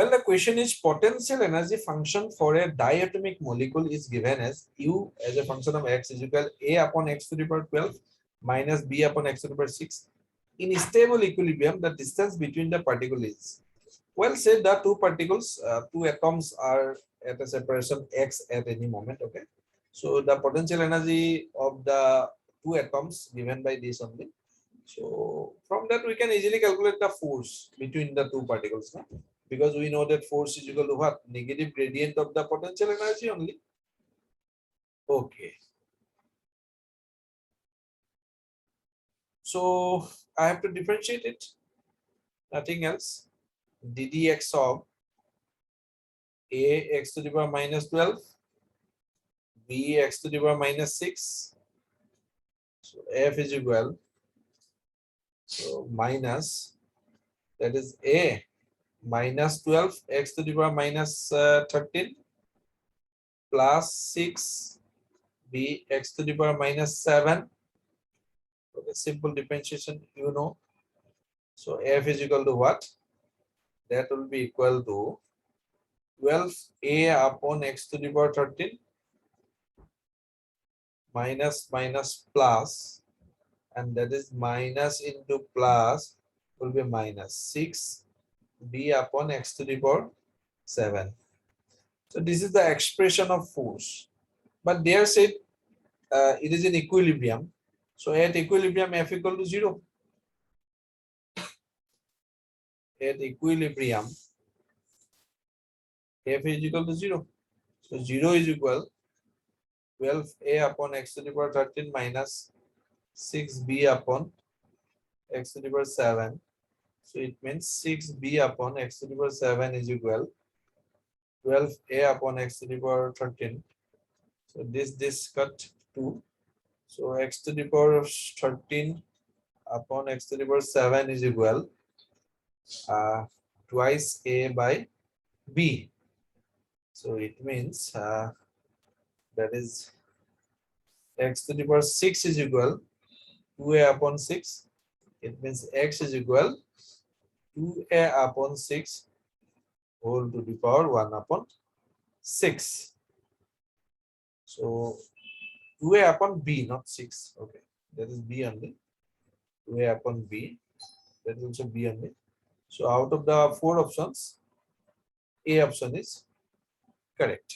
Well, the question is potential energy function for a diatomic molecule is given as U as a function of x is equal A upon x to the power 12 minus B upon x to the power 6. In stable equilibrium, the distance between the particles is, well, say the two particles, two atoms are at a separation x at any moment. Okay, so the potential energy of the two atoms given by this only. So from that we can easily calculate the force between the two particles, no? Because we know that force is equal to what? Negative gradient of the potential energy only. Okay. So I have to differentiate it. Nothing else. ddx of a x to the power minus 12, b x to the power minus 6. So f is equal. So minus, that is a minus 12 x to the power minus 13 plus 6 b x to the power minus 7. Okay, simple differentiation, you know. So f is equal to what? That will be equal to 12a upon x to the power 13 minus plus, and that is minus into plus will be minus 6b upon x to the power 7. So this is the expression of force. But there said it is in equilibrium. So at equilibrium f equal to 0. At equilibrium f is equal to 0. So 0 is equal 12a upon x to the power 13 minus 6b upon x to the power 7. So it means 6b upon x to the power 7 is equal 12a upon x to the power 13. So this cut 2. So x to the power 13 upon x to the power 7 is equal twice a by b. So it means that is x to the power 6 is equal 2a upon 6. It means x is equal 2a upon 6 whole to the power 1 upon 6. So 2a upon b, not 6. Okay, that is b only. 2a upon b, that is also b only. So out of the 4 options, a option is correct.